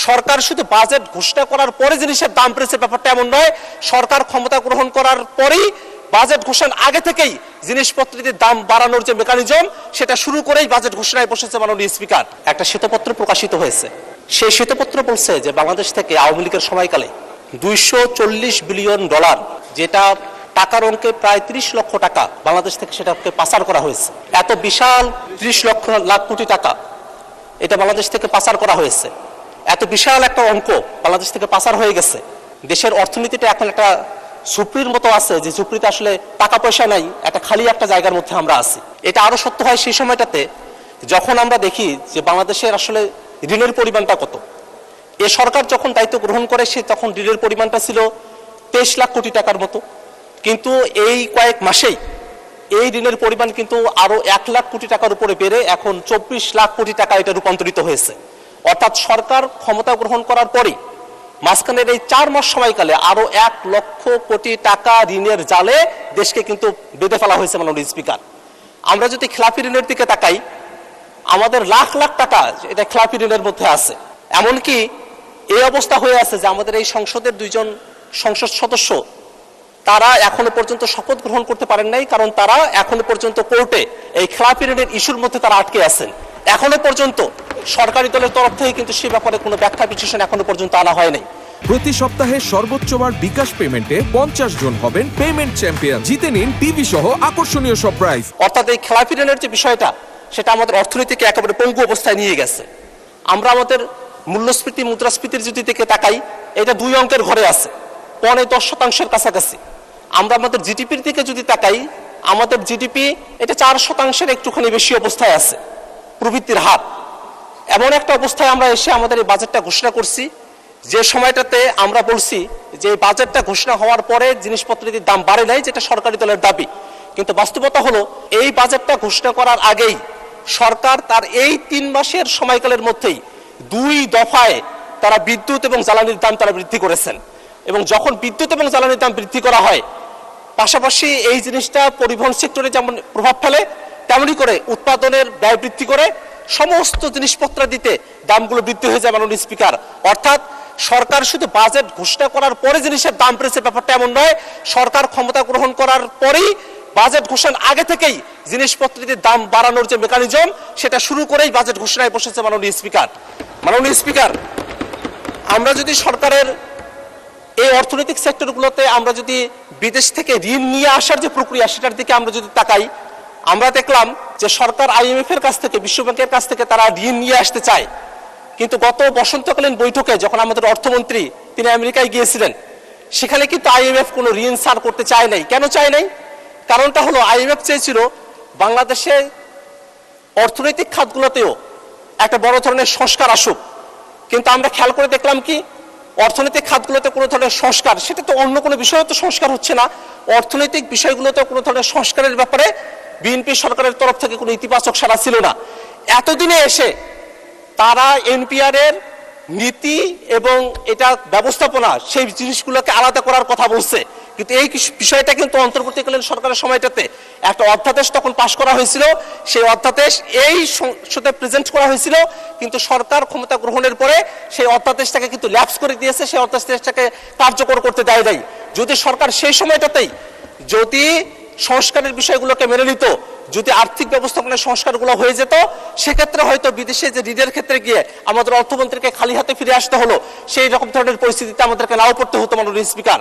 সরকার শুধু বাজেট ঘোষণা করার পরে জিনিসের দাম বেড়েছে ব্যাপারটা এমন নয়। সরকার ক্ষমতা গ্রহণ করার পরেই বাজেট ঘোষণার আগে থেকেই জিনিসপত্রের দাম বাড়ানোর যে মেকানিজম সেটা শুরু করেই বাজেট ঘোষণায় বসেছে মাননীয় স্পিকার। একটা শ্বেতপত্র প্রকাশিত হয়েছে, সেই শ্বেতপত্র বলছে যে বাংলাদেশ থেকে আওয়ামী লীগের সময়কালে 240 বিলিয়ন ডলার, যেটা টাকার অঙ্কে প্রায় 30 লক্ষ টাকা বাংলাদেশ থেকে সেটাকে পাচার করা হয়েছে। এত বিশাল 30 লাখ কোটি টাকা এটা বাংলাদেশ থেকে পাচার করা হয়েছে। এত বিশাল একটা অঙ্ক বাংলাদেশ থেকে পাচার হয়ে গেছে। দেশের অর্থনীতিটা এখন একটা ঝুপড়ির মতো আছে, যে ঝুপড়িতে আসলে টাকা পয়সা নাই, একটা খালি একটা জায়গার মধ্যে আমরা আছি। এটা আরো সত্য হয় সেই সময়টাতে যখন আমরা দেখি যে বাংলাদেশের আসলে ঋণের পরিমাণটা কত। এ সরকার যখন দায়িত্ব গ্রহণ করে সে তখন ঋণের পরিমাণটা ছিল 23 লাখ কোটি টাকার মতো, কিন্তু এই কয়েক মাসেই এই ঋণের পরিমাণ কিন্তু আরো 1 লাখ কোটি টাকার উপরে বেড়ে এখন 24 লাখ কোটি টাকা এটা রূপান্তরিত হয়েছে। অর্থাৎ সরকার ক্ষমতা গ্রহণ করার পরে মাঝখানের এই 4 মাস সময়কালে আরো 1 লক্ষ কোটি টাকা ঋণের জালে দেশকে কিন্তু বেঁধে ফেলা হয়েছে মাননীয় স্পিকার। আমরা যদি খেলাপি ঋণের দিকে তাকাই, আমাদের লাখ লাখ টাকা এটা খেলাপি ঋণের মধ্যে আছে। এমনকি এই অবস্থা হয়ে আছে যে আমাদের এই সংসদের 2 জন সংসদ সদস্য তারা এখনো পর্যন্ত শপথ গ্রহণ করতে পারেন নাই, কারণ তারা এখনো পর্যন্ত কোর্টে এই খেলাপি ঋণের ইস্যুর মধ্যে তারা আটকে আছেন। এখনো পর্যন্ত সরকারি দলের তরফ থেকে কিন্তু সে ব্যাপারে কোনো ব্যাখ্যা বিশ্লেষণ এখনো পর্যন্ত আনা হয় নাই। প্রতি সপ্তাহে সর্বোচ্চবার বিকাশ পেমেন্টে 50 জন হবেন পেমেন্ট চ্যাম্পিয়ন। জিতে নিন টিভি সহ আকর্ষণীয় সব প্রাইজ। অর্থাৎ এই খেলাপি ঋণের যে বিষয়টা সেটা আমাদের অর্থনীতিকে একেবারে পঙ্গু অবস্থায় নিয়ে গেছে। আমরা আমাদের মূল্যস্ফীতি মুদ্রাস্ফীতির যদি দিকে তাকাই, এটা 2 অঙ্কের ঘরে আছে, 10% কাছাকাছি। আমরা আমাদের জিডিপির দিকে যদি তাকাই, আমাদের জিডিপি এটা 4% একটুখানি বেশি অবস্থায় আছে প্রবৃদ্ধির হার। এমন একটা অবস্থায় আমরা এসে আমাদের এই বাজেটটা ঘোষণা করছি, যে সময়টাতে আমরা বলছি যে বাজেটটা ঘোষণা হওয়ার পরে জিনিসপত্রের দাম বাড়ে নাই, যেটা সরকারি দলের দাবি। কিন্তু বাস্তবতা হলো এই বাজেটটা ঘোষণা করার আগেই সরকার তার এই 3 মাসের সময়কালের মধ্যেই 2 দফায় তারা বিদ্যুৎ এবং জ্বালানির দাম তারা বৃদ্ধি করেছেন। এবং যখন বিদ্যুৎ এবং জ্বালানির দাম বৃদ্ধি করা হয়, পাশাপাশি এই জিনিসটা পরিবহন সেক্টরে যেমন প্রভাব ফেলে, তেমনি করে উৎপাদনের ব্যয় বৃদ্ধি করে সমস্ত জিনিসপত্র দিতে দামগুলো বৃদ্ধি হয়ে যায় মাননীয় স্পিকার। অর্থাৎ সরকার শুধু বাজেট ঘোষণা করার পরে জিনিসের দাম বেড়েছে ব্যাপারটা এমন নয়। সরকার ক্ষমতা গ্রহণ করার পরেই বাজেট ঘোষণার আগে থেকেই জিনিসপত্রের দাম বাড়ানোর যে মেকানিজম সেটা শুরু করেই বাজেট ঘোষণায় বসেছে মাননীয় স্পিকার। মাননীয় স্পিকার, আমরা যদি সরকারের এই অর্থনৈতিক সেক্টরগুলোতে আমরা যদি বিদেশ থেকে ঋণ নিয়ে আসার যে প্রক্রিয়া সেটার দিকে আমরা যদি তাকাই, আমরা দেখলাম যে সরকার IMF এর কাছ থেকে, বিশ্বব্যাংকের কাছ থেকে তারা ঋণ নিয়ে আসতে চায়। কিন্তু গত বসন্তকালীন বৈঠকে যখন আমাদের অর্থমন্ত্রী তিনি আমেরিকায় গিয়েছিলেন, সেখানে কিন্তু IMF কোনো ঋণ ছাড় করতে চায় নাই। কেন চায় নাই? কারণটা হলো IMF চেয়েছিল বাংলাদেশে অর্থনৈতিক খাতগুলোতেও একটা বড় ধরনের সংস্কার আসুক। কিন্তু আমরা খেয়াল করে দেখলাম কি, অর্থনৈতিক খাতগুলোতে কোনো ধরনের সংস্কার, সেটা তো অন্য কোনো বিষয়ে তো সংস্কার হচ্ছে না, অর্থনৈতিক বিষয়গুলোতে কোনো ধরনের সংস্কারের ব্যাপারে বিএনপি সরকারের তরফ থেকে কোনো ইতিবাচক সাড়া ছিল না। এতদিনে এসে তারা NPR এর নীতি এবং এটা ব্যবস্থাপনা সেই জিনিসগুলোকে আলাদা করার কথা বলছে। কিন্তু এই বিষয়টা কিন্তু অন্তর্বর্তীকালীন সরকারের সময়টাতে একটা অধ্যাদেশ তখন পাশ করা হয়েছিল, সেই অধ্যাদেশ এই সংসদে প্রেজেন্ট করা হয়েছিল, কিন্তু সরকার ক্ষমতা গ্রহণের পরে সেই অধ্যাদেশটাকে কিন্তু ল্যাপস করে দিয়েছে, সেই অধ্যাদেশটাকে কার্যকর করতে দেয় নাই। যদি সরকার সেই সময়টাতেই যদি সংস্কারের বিষয়গুলোকে মেনে নিত, যদি আর্থিক ব্যবস্থাপনার সংস্কারগুলো হয়ে যেত, সেক্ষেত্রে হয়তো বিদেশে যে ঋণের ক্ষেত্রে গিয়ে আমাদের অর্থমন্ত্রীকে খালি হাতে ফিরে আসতে হলো, সেই রকম ধরনের পরিস্থিতিতে আমাদেরকে নাও পড়তে হতো মাননীয় স্পিকার।